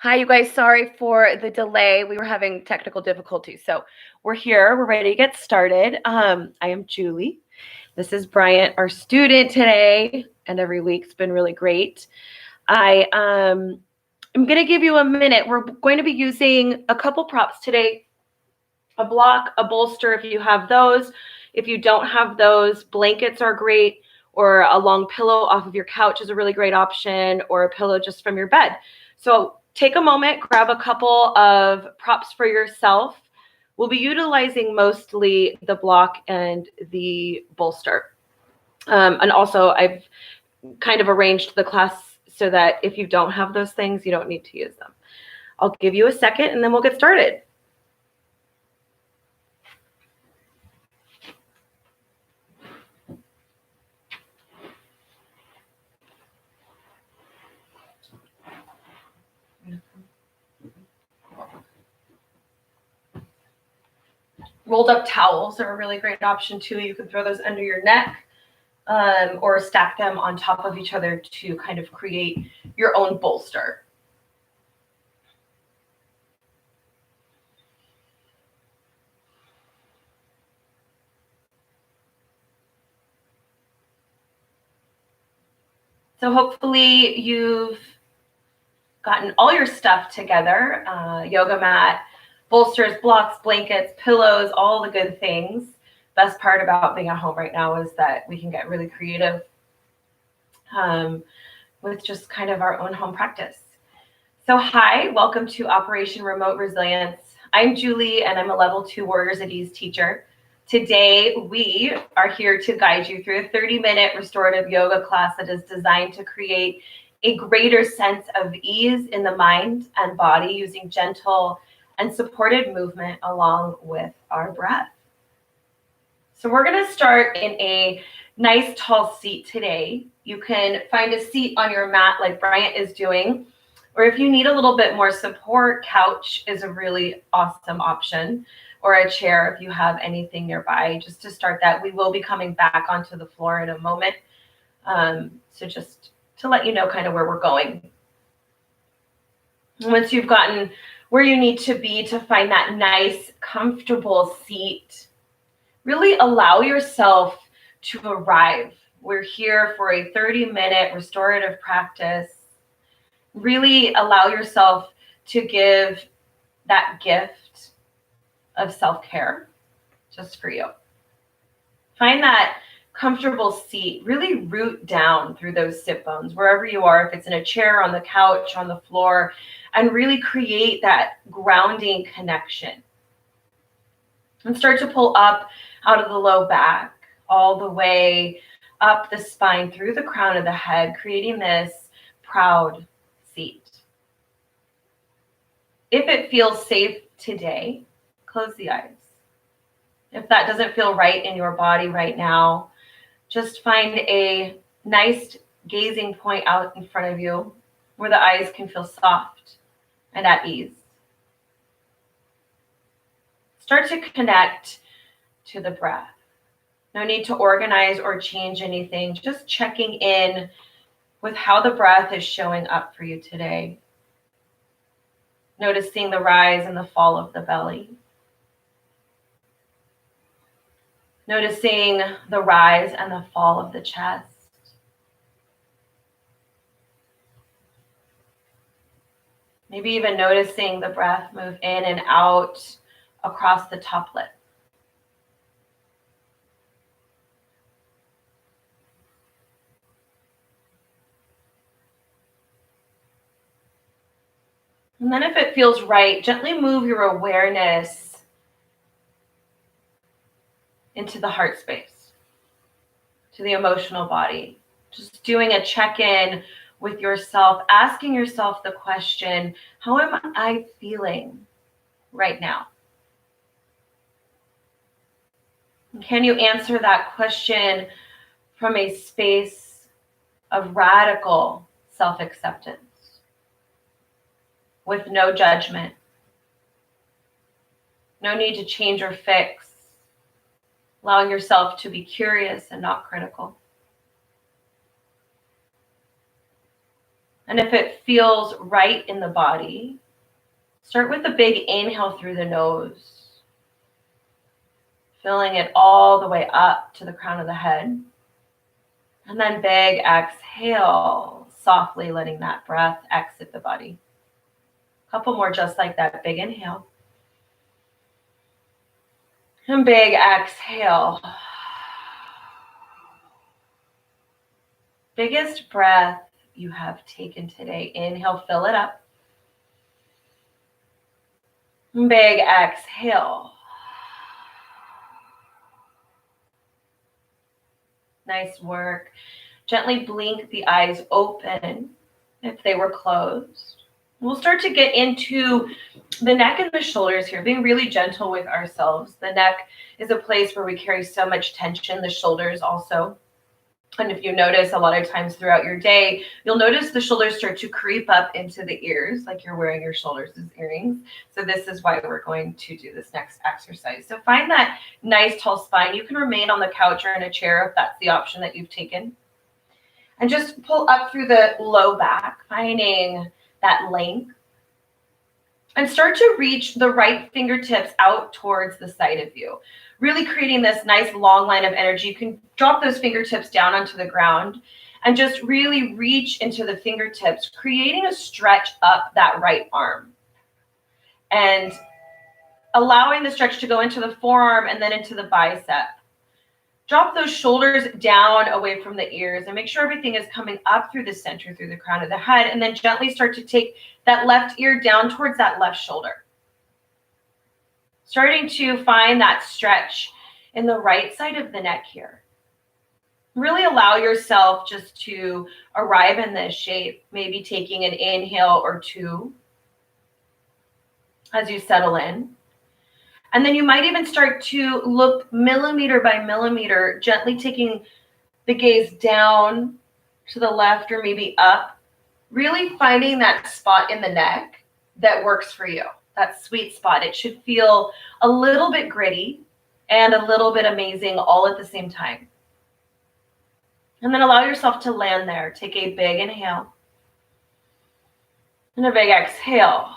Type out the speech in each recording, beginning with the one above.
Hi, you guys. Sorry for the delay. We were having technical difficulties. So we're here. We're ready to get started. I am Julie. This is Bryant, our student today, and every week's been really great. I'm going to give you a minute. We're going to be using a couple props today. A block, a bolster if you have those. If you don't have those, blankets are great, or a long pillow off of your couch is a really great option, or a pillow just from your bed. So take a moment, grab a couple of props for yourself. We'll be utilizing mostly the block and the bolster. And also I've kind of arranged the class so that if you don't have those things, you don't need to use them. I'll give you a second and then we'll get started. Rolled up towels are a really great option too. You can throw those under your neck or stack them on top of each other to kind of create your own bolster. So hopefully you've gotten all your stuff together, yoga mat, bolsters, blocks, blankets, pillows, all the good things. Best part about being at home right now is that we can get really creative with just kind of our own home practice. So hi, welcome to Operation Remote Resilience. I'm Julie and I'm a level 2 Warriors at Ease teacher. Today we are here to guide you through a 30-minute restorative yoga class that is designed to create a greater sense of ease in the mind and body using gentle and supported movement along with our breath. So we're going to start in a nice tall seat today. You can find a seat on your mat like Bryant is doing, or if you need a little bit more support, couch is a really awesome option, or a chair if you have anything nearby. Just to start that, we will be coming back onto the floor in a moment. So just to let you know kind of where we're going. Once you've gotten where you need to be to find that nice, comfortable seat, really allow yourself to arrive. We're here for a 30-minute restorative practice. Really allow yourself to give that gift of self-care just for you. Find that comfortable seat, really root down through those sit bones, wherever you are, if it's in a chair, on the couch, on the floor, and really create that grounding connection. And start to pull up out of the low back, all the way up the spine, through the crown of the head, creating this proud seat. If it feels safe today, close the eyes. If that doesn't feel right in your body right now, just find a nice gazing point out in front of you where the eyes can feel soft and at ease. Start to connect to the breath. No need to organize or change anything, just checking in with how the breath is showing up for you today. Noticing the rise and the fall of the belly. Noticing the rise and the fall of the chest. Maybe even noticing the breath move in and out across the top lip. And then if it feels right, gently move your awareness into the heart space, to the emotional body. Just doing a check-in with yourself, asking yourself the question, how am I feeling right now? And can you answer that question from a space of radical self-acceptance, with no judgment, no need to change or fix, allowing yourself to be curious and not critical? And if it feels right in the body, start with a big inhale through the nose, filling it all the way up to the crown of the head. And then big exhale, softly letting that breath exit the body. A couple more just like that. Big inhale. And big exhale. Biggest breath you have taken today. Inhale, fill it up. And big exhale. Nice work. Gently blink the eyes open if they were closed. We'll start to get into the neck and the shoulders here, being really gentle with ourselves. The neck is a place where we carry so much tension, the shoulders also. And if you notice, a lot of times throughout your day, you'll notice the shoulders start to creep up into the ears, like you're wearing your shoulders as earrings. So this is why we're going to do this next exercise. So find that nice tall spine. You can remain on the couch or in a chair if that's the option that you've taken. And just pull up through the low back, finding that length. And start to reach the right fingertips out towards the side of you, really creating this nice long line of energy. You can drop those fingertips down onto the ground and just really reach into the fingertips, creating a stretch up that right arm. And allowing the stretch to go into the forearm and then into the bicep. Drop those shoulders down away from the ears and make sure everything is coming up through the center, through the crown of the head, and then gently start to take that left ear down towards that left shoulder. Starting to find that stretch in the right side of the neck here. Really allow yourself just to arrive in this shape, maybe taking an inhale or two as you settle in. And then you might even start to look millimeter by millimeter, gently taking the gaze down to the left or maybe up, really finding that spot in the neck that works for you, that sweet spot. It should feel a little bit gritty and a little bit amazing all at the same time. And then allow yourself to land there. Take a big inhale and a big exhale.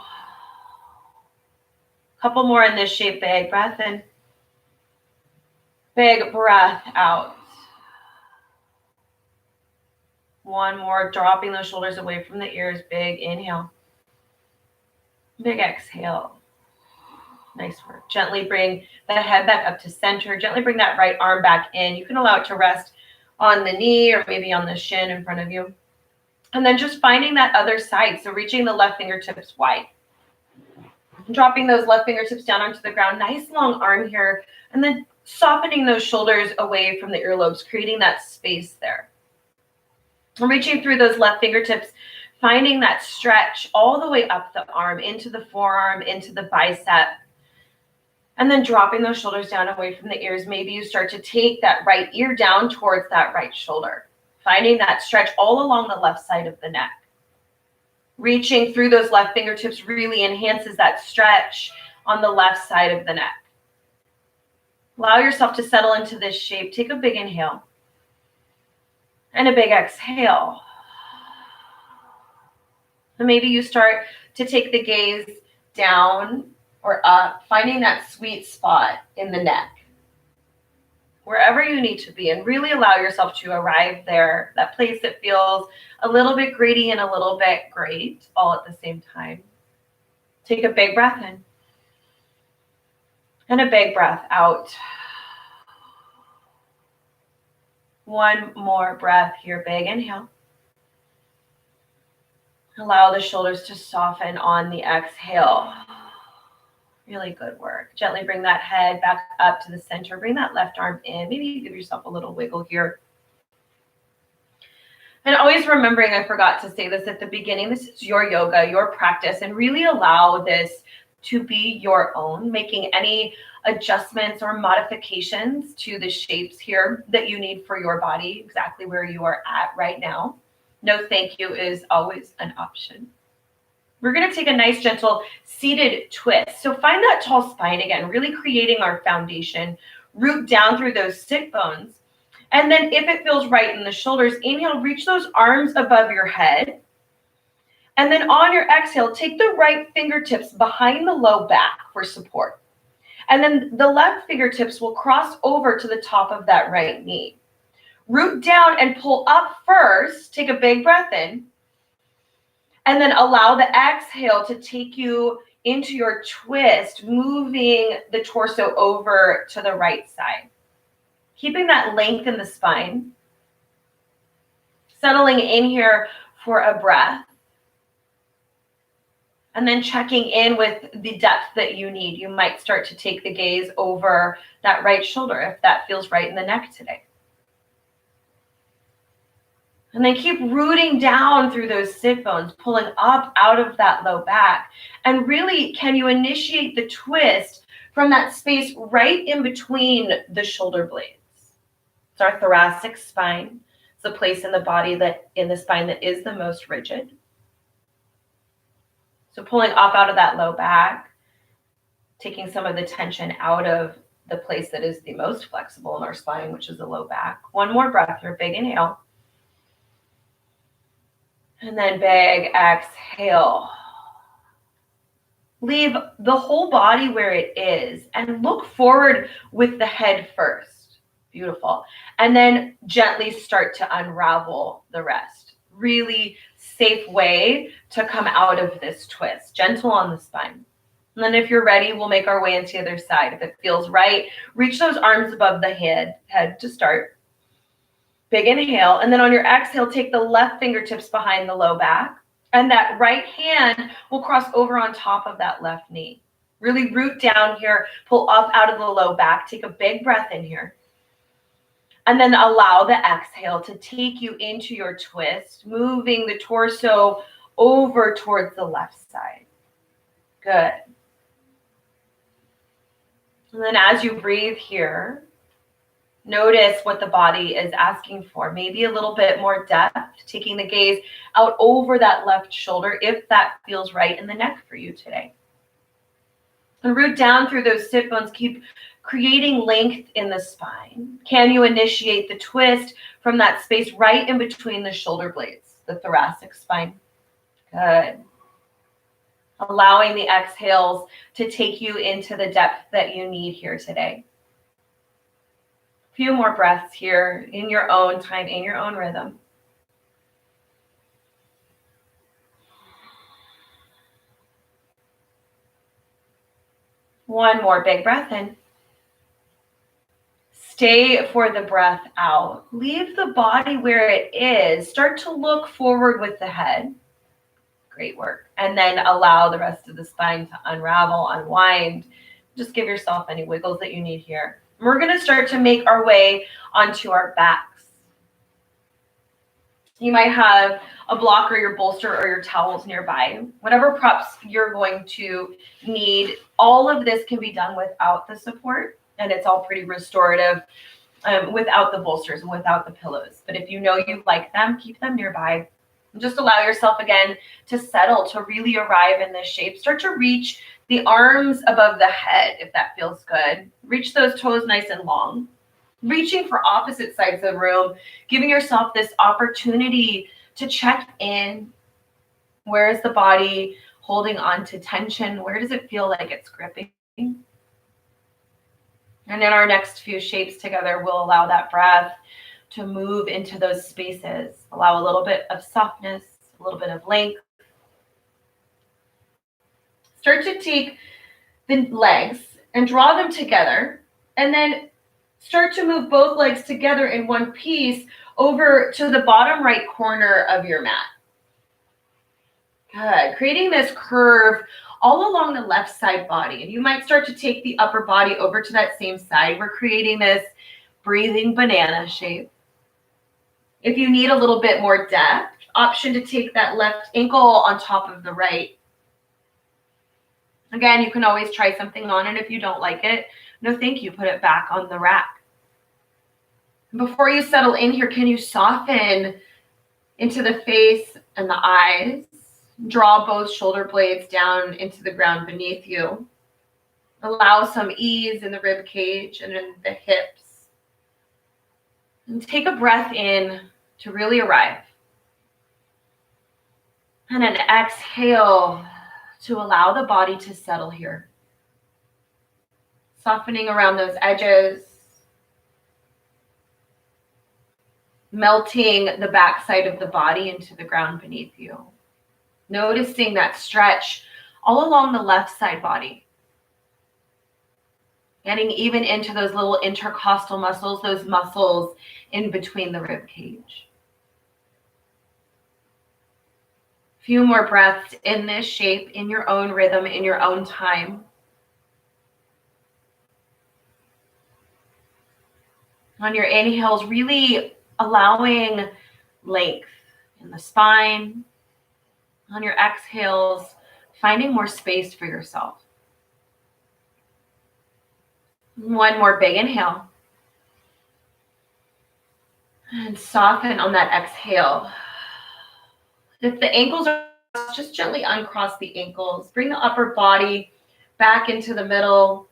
Couple more in this shape. Big breath in. Big breath out. One more, dropping those shoulders away from the ears. Big inhale. Big exhale. Nice work. Gently bring the head back up to center. Gently bring that right arm back in. You can allow it to rest on the knee or maybe on the shin in front of you. And then just finding that other side. So reaching the left fingertips wide. Dropping those left fingertips down onto the ground. Nice long arm here. And then softening those shoulders away from the earlobes, creating that space there. And reaching through those left fingertips, finding that stretch all the way up the arm, into the forearm, into the bicep. And then dropping those shoulders down away from the ears. Maybe you start to take that right ear down towards that right shoulder. Finding that stretch all along the left side of the neck. Reaching through those left fingertips really enhances that stretch on the left side of the neck. Allow yourself to settle into this shape. Take a big inhale and a big exhale. And maybe you start to take the gaze down or up, finding that sweet spot in the neck. Wherever you need to be, and really allow yourself to arrive there, that place that feels a little bit gritty and a little bit great all at the same time. Take a big breath in and a big breath out. One more breath here. Big inhale. Allow the shoulders to soften on the exhale. Really good work. Gently bring that head back up to the center. Bring that left arm in. Maybe you give yourself a little wiggle here. And always remembering, I forgot to say this at the beginning, this is your yoga, your practice, and really allow this to be your own, making any adjustments or modifications to the shapes here that you need for your body, exactly where you are at right now. No thank you is always an option. We're going to take a nice, gentle seated twist. So find that tall spine again, really creating our foundation. Root down through those sit bones. And then if it feels right in the shoulders, inhale, reach those arms above your head. And then on your exhale, take the right fingertips behind the low back for support. And then the left fingertips will cross over to the top of that right knee. Root down and pull up first. Take a big breath in. And then allow the exhale to take you into your twist, moving the torso over to the right side. Keeping that length in the spine. Settling in here for a breath. And then checking in with the depth that you need. You might start to take the gaze over that right shoulder if that feels right in the neck today. And then keep rooting down through those sit bones, pulling up out of that low back. And really, can you initiate the twist from that space right in between the shoulder blades? It's our thoracic spine. It's the place in the body in the spine that is the most rigid. So pulling up out of that low back, taking some of the tension out of the place that is the most flexible in our spine, which is the low back. One more breath here, big inhale. And then big exhale. Leave the whole body where it is and look forward with the head first. Beautiful. And then gently start to unravel the rest. Really safe way to come out of this twist. Gentle on the spine. And then if you're ready, we'll make our way into the other side. If it feels right, reach those arms above the head to start. Big inhale. And then on your exhale, take the left fingertips behind the low back. And that right hand will cross over on top of that left knee. Really root down here. Pull up out of the low back. Take a big breath in here. And then allow the exhale to take you into your twist, moving the torso over towards the left side. Good. And then as you breathe here, notice what the body is asking for. Maybe a little bit more depth, taking the gaze out over that left shoulder if that feels right in the neck for you today. And root down through those sit bones. Keep creating length in the spine. Can you initiate the twist from that space right in between the shoulder blades, the thoracic spine? Good. Allowing the exhales to take you into the depth that you need here today. A few more breaths here in your own time, in your own rhythm. One more big breath in. Stay for the breath out. Leave the body where it is. Start to look forward with the head. Great work. And then allow the rest of the spine to unravel, unwind. Just give yourself any wiggles that you need here. We're going to start to make our way onto our backs. You might have a block or your bolster or your towels nearby. Whatever props you're going to need, all of this can be done without the support. And it's all pretty restorative without the bolsters and without the pillows. But if you know you like them, keep them nearby. And just allow yourself again to settle, to really arrive in this shape. Start to reach the arms above the head if that feels good. Reach those toes nice and long. Reaching for opposite sides of the room, giving yourself this opportunity to check in. Where is the body holding on to tension? Where does it feel like it's gripping? And in our next few shapes together, we'll allow that breath to move into those spaces. Allow a little bit of softness, a little bit of length. Start to take the legs and draw them together, and then start to move both legs together in one piece over to the bottom right corner of your mat. Good. Creating this curve all along the left side body. And you might start to take the upper body over to that same side. We're creating this breathing banana shape. If you need a little bit more depth, option to take that left ankle on top of the right. Again, you can always try something on it if you don't like it. No, thank you. Put it back on the rack. Before you settle in here, can you soften into the face and the eyes? Draw both shoulder blades down into the ground beneath you. Allow some ease in the rib cage and in the hips. And take a breath in to really arrive. And an exhale to allow the body to settle here. Softening around those edges. Melting the backside of the body into the ground beneath you. Noticing that stretch all along the left side body. Getting even into those little intercostal muscles, those muscles in between the rib cage. Few more breaths in this shape, in your own rhythm, in your own time. On your inhales, really allowing length in the spine. On your exhales, finding more space for yourself. One more big inhale. And soften on that exhale. If the ankles are crossed, just gently uncross the ankles. Bring the upper body back into the middle,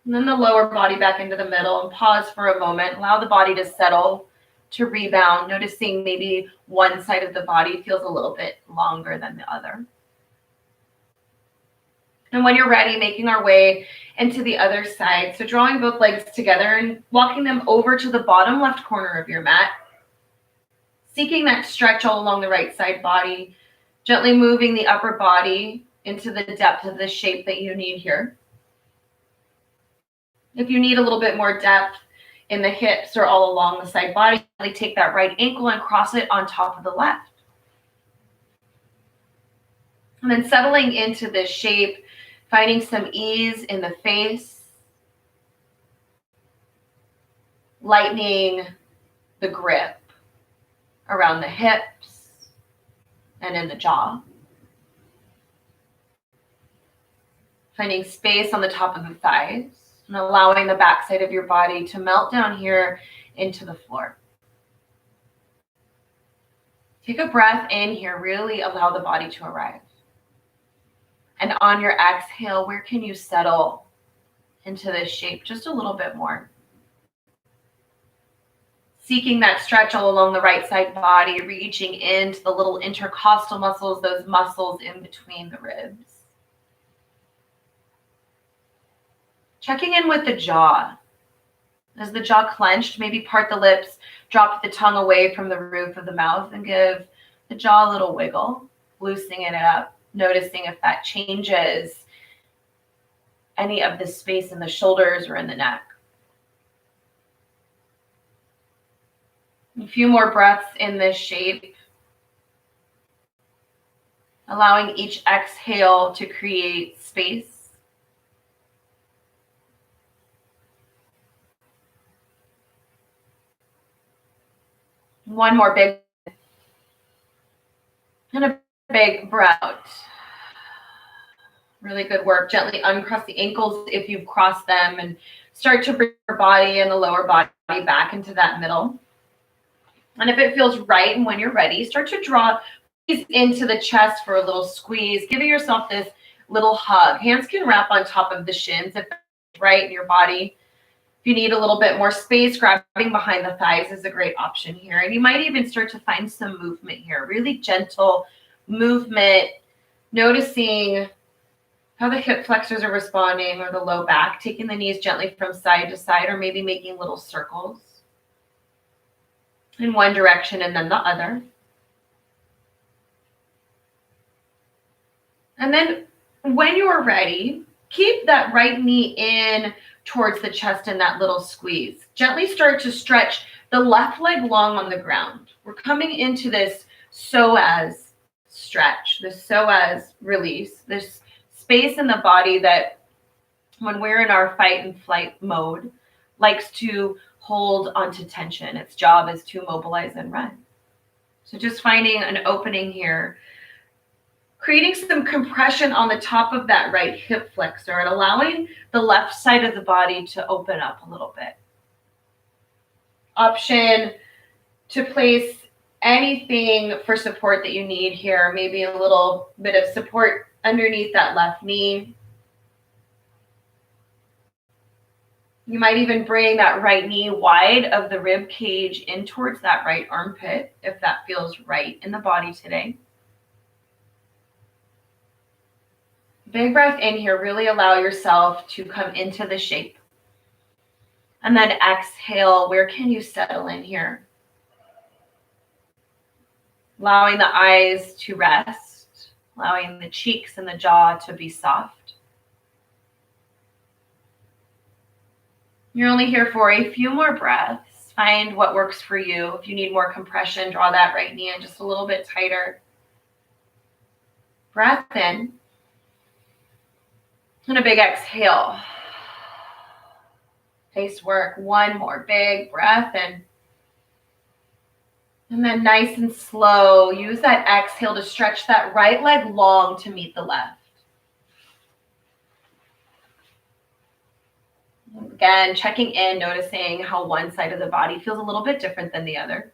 and then the lower body back into the middle, and pause for a moment. Allow the body to settle, to rebound, noticing maybe one side of the body feels a little bit longer than the other. And when you're ready, making our way into the other side. So drawing both legs together and walking them over to the bottom left corner of your mat. Seeking that stretch all along the right side body. Gently moving the upper body into the depth of the shape that you need here. If you need a little bit more depth in the hips or all along the side body, take that right ankle and cross it on top of the left. And then settling into this shape, finding some ease in the face, lightening the grip around the hips and in the jaw. Finding space on the top of the thighs and allowing the backside of your body to melt down here into the floor. Take a breath in here, really allow the body to arrive. And on your exhale, where can you settle into this shape just a little bit more? Seeking that stretch all along the right side body, reaching into the little intercostal muscles, those muscles in between the ribs. Checking in with the jaw. Is the jaw clenched? Maybe part the lips, drop the tongue away from the roof of the mouth and give the jaw a little wiggle, loosening it up, noticing if that changes any of the space in the shoulders or in the neck. A few more breaths in this shape, allowing each exhale to create space. One more big and a big breath out. Really good work. Gently uncross the ankles if you've crossed them and start to bring your body and the lower body back into that middle. And if it feels right and when you're ready, start to draw into the chest for a little squeeze, giving yourself this little hug. Hands can wrap on top of the shins if it's right in your body. If you need a little bit more space, grabbing behind the thighs is a great option here. And you might even start to find some movement here, really gentle movement, noticing how the hip flexors are responding or the low back, taking the knees gently from side to side or maybe making little circles in one direction and then the other. And then when you are ready, keep that right knee in towards the chest in that little squeeze. Gently start to stretch the left leg long on the ground. We're coming into this psoas stretch, this psoas release, this space in the body that when we're in our fight and flight mode likes to hold onto tension. Its job is to mobilize and run. So just finding an opening here, creating some compression on the top of that right hip flexor and allowing the left side of the body to open up a little bit. Option to place anything for support that you need here, maybe a little bit of support underneath that left knee. You might even bring that right knee wide of the rib cage in towards that right armpit if that feels right in the body today. Big breath in here. Really allow yourself to come into the shape. And then exhale. Where can you settle in here? Allowing the eyes to rest. Allowing the cheeks and the jaw to be soft. You're only here for a few more breaths. Find what works for you. If you need more compression, draw that right knee in just a little bit tighter. Breath in. And a big exhale. Face work. One more big breath in. And then nice and slow, use that exhale to stretch that right leg long to meet the left. Again, checking in, noticing how one side of the body feels a little bit different than the other.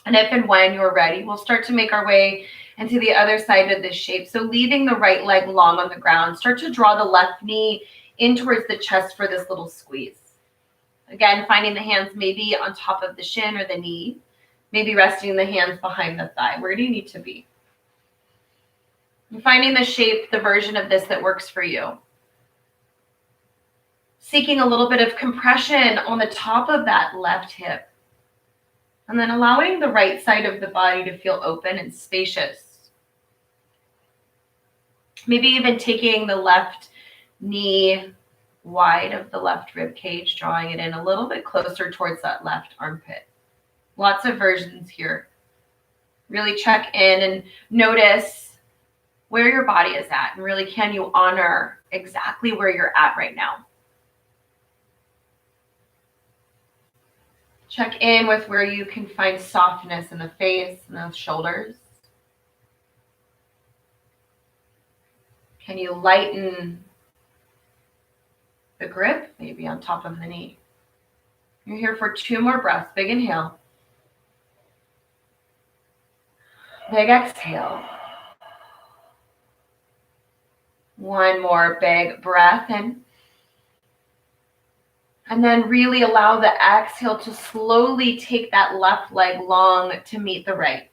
And if and when you're ready, we'll start to make our way into the other side of this shape. So leaving the right leg long on the ground, start to draw the left knee in towards the chest for this little squeeze. Again, finding the hands maybe on top of the shin or the knee. Maybe resting the hands behind the thigh. Where do you need to be? And finding the shape, the version of this that works for you. Seeking a little bit of compression on the top of that left hip. And then allowing the right side of the body to feel open and spacious. Maybe even taking the left knee wide of the left rib cage, drawing it in a little bit closer towards that left armpit. Lots of versions here. Really check in and notice where your body is at. And really, can you honor exactly where you're at right now? Check in with where you can find softness in the face and the shoulders. Can you lighten the grip, maybe on top of the knee? You're here for 2 more breaths. Big inhale. Big exhale. One more big breath in. And then really allow the exhale to slowly take that left leg long to meet the right.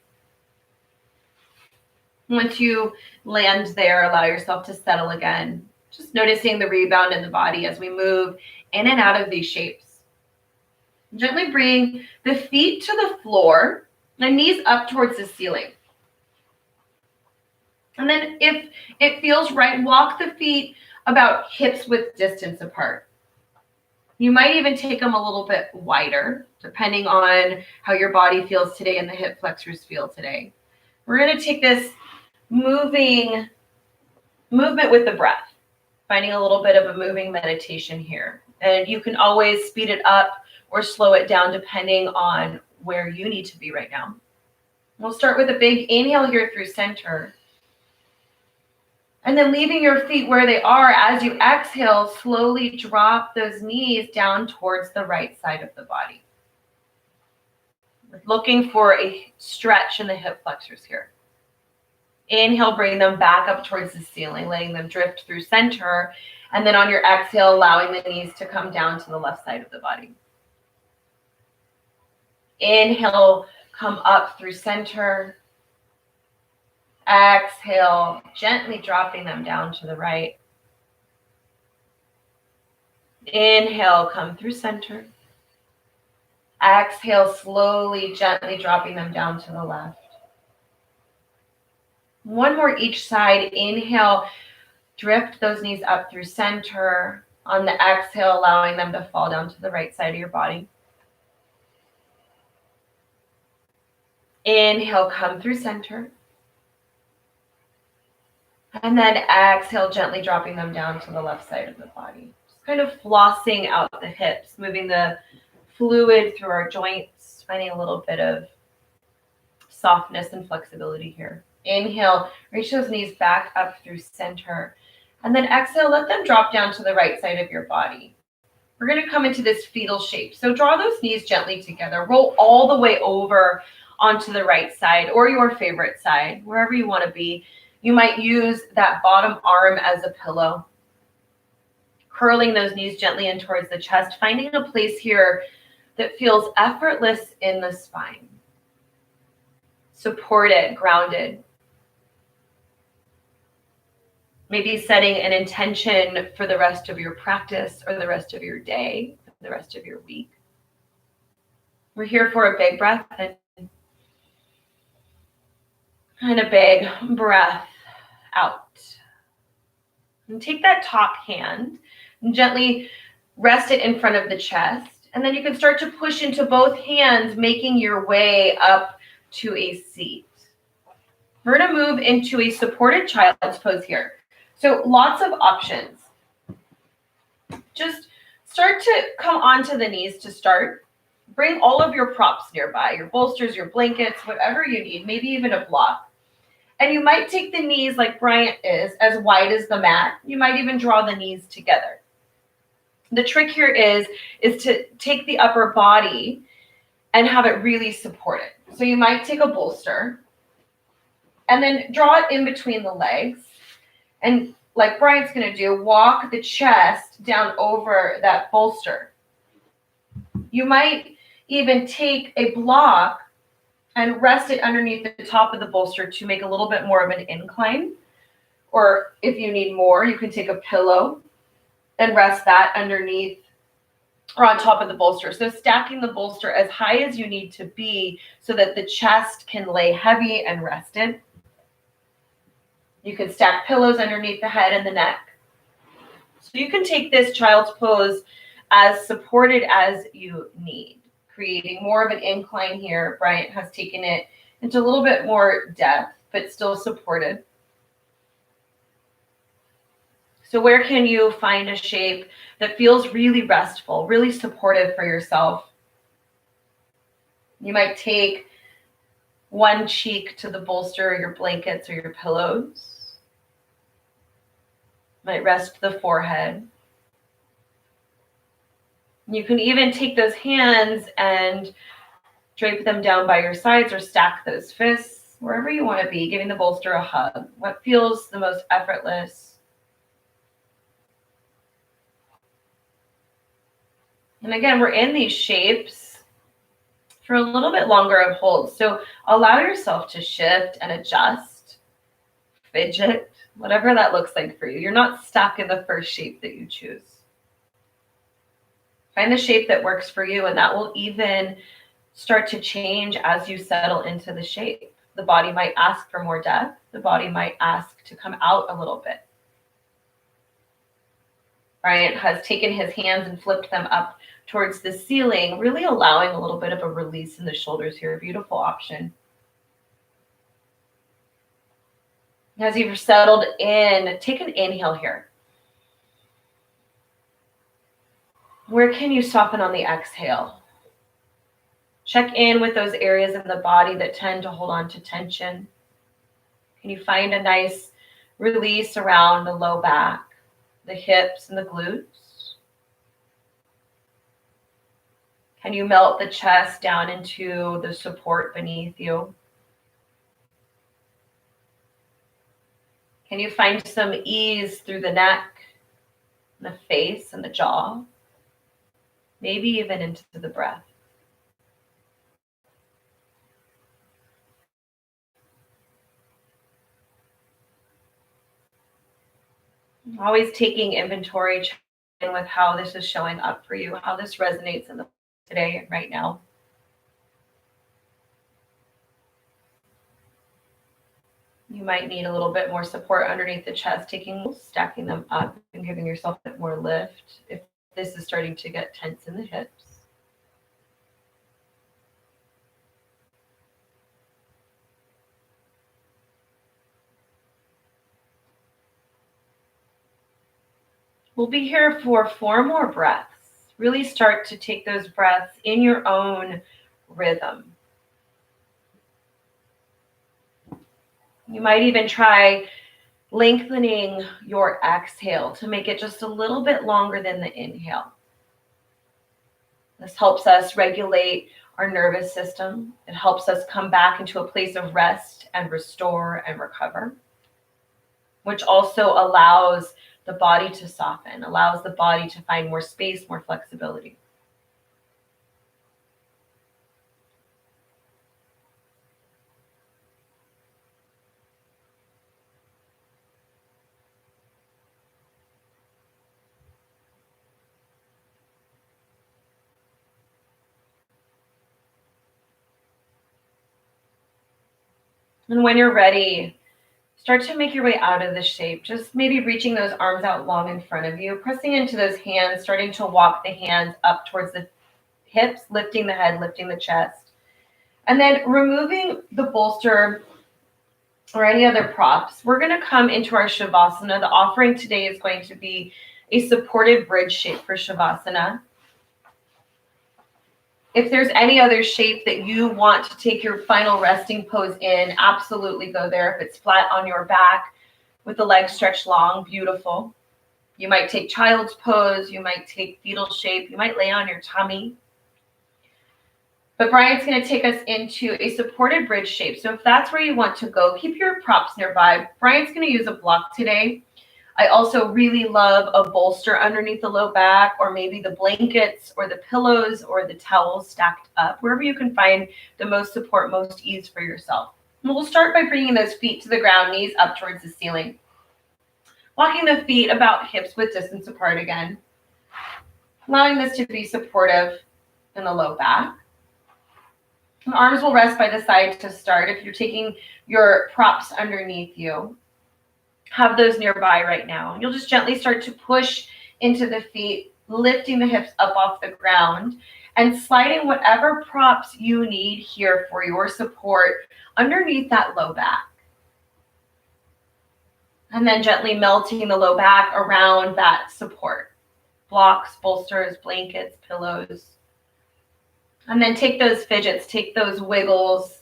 Once you land there, allow yourself to settle again. Just noticing the rebound in the body as we move in and out of these shapes. Gently bring the feet to the floor, the knees up towards the ceiling. And then if it feels right, walk the feet about hips width distance apart. You might even take them a little bit wider, depending on how your body feels today and the hip flexors feel today. We're going to take this movement with the breath, finding a little bit of a moving meditation here. And you can always speed it up or slow it down depending on where you need to be right now. We'll start with a big inhale here through center. And then leaving your feet where they are as you exhale, slowly drop those knees down towards the right side of the body. Looking for a stretch in the hip flexors here. Inhale, bring them back up towards the ceiling, letting them drift through center. And then on your exhale, allowing the knees to come down to the left side of the body. Inhale, come up through center. Exhale, gently dropping them down to the right. Inhale, come through center. Exhale, slowly, gently dropping them down to the left. One more each side. Inhale, drift those knees up through center. On the exhale, allowing them to fall down to the right side of your body. Inhale, come through center. And then exhale, gently dropping them down to the left side of the body. Just kind of flossing out the hips, moving the fluid through our joints, finding a little bit of softness and flexibility here. Inhale, reach those knees back up through center. And then exhale, let them drop down to the right side of your body. We're going to come into this fetal shape. So draw those knees gently together. Roll all the way over onto the right side or your favorite side, wherever you want to be. You might use that bottom arm as a pillow. Curling those knees gently in towards the chest, finding a place here that feels effortless in the spine. Supported, grounded. Maybe setting an intention for the rest of your practice or the rest of your day, the rest of your week. We're here for a big breath in and a big breath out. And take that top hand and gently rest it in front of the chest. And then you can start to push into both hands, making your way up to a seat. We're going to move into a supported child's pose here. So lots of options. Just start to come onto the knees to start. Bring all of your props nearby, your bolsters, your blankets, whatever you need, maybe even a block. And you might take the knees like Bryant is, as wide as the mat. You might even draw the knees together. The trick here is to take the upper body and have it really supported. So you might take a bolster and then draw it in between the legs. And like Bryant's going to do, walk the chest down over that bolster. You might even take a block and rest it underneath the top of the bolster to make a little bit more of an incline. Or if you need more, you can take a pillow and rest that underneath or on top of the bolster. So stacking the bolster as high as you need to be so that the chest can lay heavy and rested. You can stack pillows underneath the head and the neck. So you can take this child's pose as supported as you need, creating more of an incline here. Bryant has taken it into a little bit more depth, but still supported. So where can you find a shape that feels really restful, really supportive for yourself? You might take one cheek to the bolster, your blankets, or your pillows. You might rest the forehead. You can even take those hands and drape them down by your sides or stack those fists, wherever you want to be, giving the bolster a hug. What feels the most effortless? And again, we're in these shapes for a little bit longer of hold. So allow yourself to shift and adjust, fidget, whatever that looks like for you. You're not stuck in the first shape that you choose. Find the shape that works for you, and that will even start to change as you settle into the shape. The body might ask for more depth. The body might ask to come out a little bit. Bryant has taken his hands and flipped them up towards the ceiling, really allowing a little bit of a release in the shoulders here. Beautiful option. As you've settled in, take an inhale here. Where can you soften on the exhale? Check in with those areas of the body that tend to hold on to tension. Can you find a nice release around the low back, the hips, and the glutes? Can you melt the chest down into the support beneath you? Can you find some ease through the neck, the face, and the jaw? Maybe even into the breath. Always taking inventory, checking with how this is showing up for you, how this resonates in the today, right now. You might need a little bit more support underneath the chest, stacking them up and giving yourself a bit more lift if this is starting to get tense in the hips. We'll be here for 4 more breaths. Really start to take those breaths in your own rhythm. You might even try lengthening your exhale to make it just a little bit longer than the inhale. This helps us regulate our nervous system. It helps us come back into a place of rest and restore and recover, which also allows the body to soften, allows the body to find more space, more flexibility. And when you're ready, start to make your way out of the shape. Just maybe reaching those arms out long in front of you, pressing into those hands, starting to walk the hands up towards the hips, lifting the head, lifting the chest. And then removing the bolster or any other props, we're going to come into our Shavasana. The offering today is going to be a supported bridge shape for Shavasana. If there's any other shape that you want to take your final resting pose in, absolutely go there. If it's flat on your back with the legs stretched long, beautiful. You might take child's pose, you might take fetal shape, you might lay on your tummy. But Brian's going to take us into a supported bridge shape. So if that's where you want to go, keep your props nearby. Brian's going to use a block today. I also really love a bolster underneath the low back, or maybe the blankets or the pillows or the towels stacked up, wherever you can find the most support, most ease for yourself. And we'll start by bringing those feet to the ground, knees up towards the ceiling. Walking the feet about hips width distance apart again. Allowing this to be supportive in the low back. And arms will rest by the side to start. If you're taking your props underneath you, have those nearby right now. You'll just gently start to push into the feet, lifting the hips up off the ground and sliding whatever props you need here for your support underneath that low back. And then gently melting the low back around that support. Blocks, bolsters, blankets, pillows. And then take those fidgets, take those wiggles.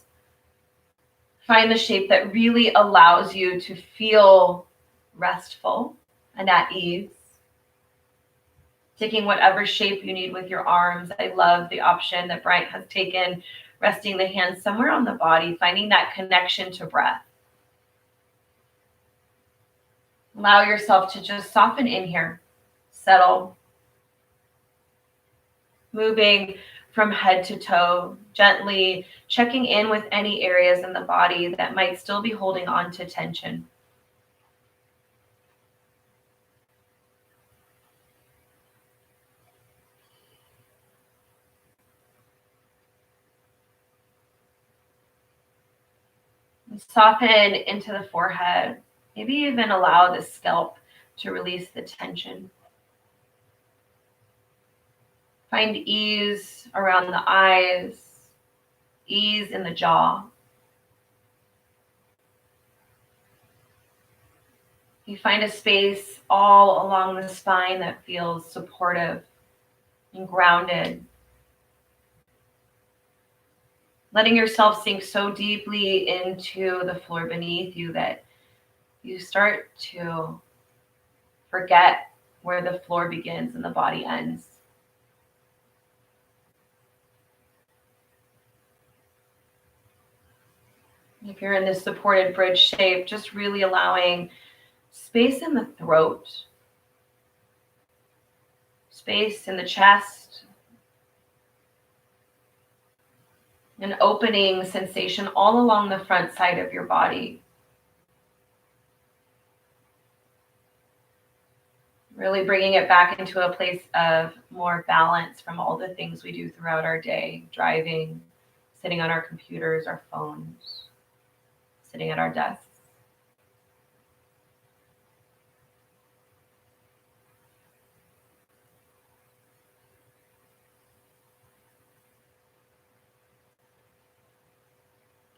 Find the shape that really allows you to feel restful and at ease. Taking whatever shape you need with your arms. I love the option that Bryant has taken, resting the hands somewhere on the body, finding that connection to breath. Allow yourself to just soften in here, settle. Moving from head to toe, gently checking in with any areas in the body that might still be holding on to tension. And soften into the forehead. Maybe even allow the scalp to release the tension. Find ease around the eyes, ease in the jaw. You find a space all along the spine that feels supportive and grounded. Letting yourself sink so deeply into the floor beneath you that you start to forget where the floor begins and the body ends. If you're in this supported bridge shape, just really allowing space in the throat, space in the chest, an opening sensation all along the front side of your body. Really bringing it back into a place of more balance from all the things we do throughout our day, driving, sitting on our computers, our phones, sitting at our desks.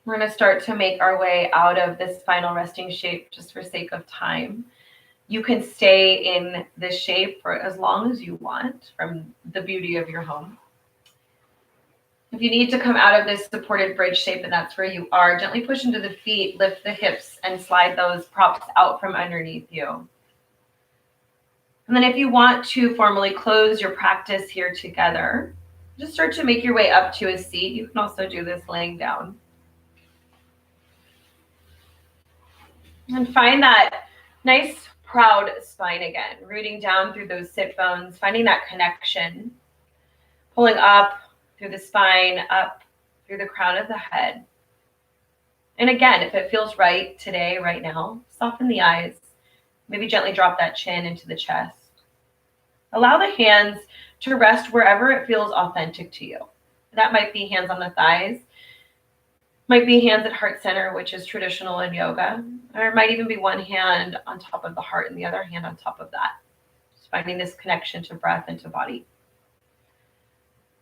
We're going to start to make our way out of this final resting shape just for sake of time. You can stay in this shape for as long as you want from the beauty of your home. If you need to come out of this supported bridge shape and that's where you are, gently push into the feet, lift the hips, and slide those props out from underneath you. And then if you want to formally close your practice here together, just start to make your way up to a seat. You can also do this laying down. And find that nice, proud spine again, rooting down through those sit bones, finding that connection, pulling up through the spine, up through the crown of the head. And again, if it feels right today, right now, soften the eyes. Maybe gently drop that chin into the chest. Allow the hands to rest wherever it feels authentic to you. That might be hands on the thighs. Might be hands at heart center, which is traditional in yoga, or it might even be one hand on top of the heart and the other hand on top of that. Just finding this connection to breath and to body.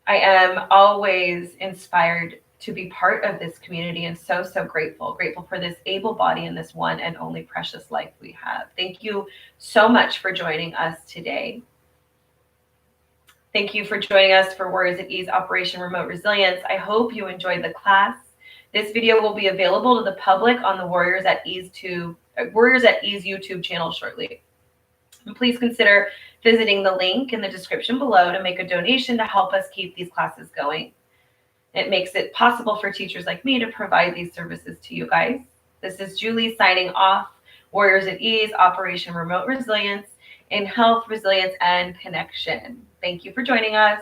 I am always inspired to be part of this community and so, so grateful for this able body and this one and only precious life we have. Thank you so much for joining us today. Thank you for joining us for Warriors at Ease Operation Remote Resilience. I hope you enjoyed the class. This video will be available to the public on the Warriors at Ease YouTube channel shortly. And please consider visiting the link in the description below to make a donation to help us keep these classes going. It makes it possible for teachers like me to provide these services to you guys. This is Julie signing off. Warriors at Ease, Operation Remote Resilience in Health, Resilience, and Connection. Thank you for joining us.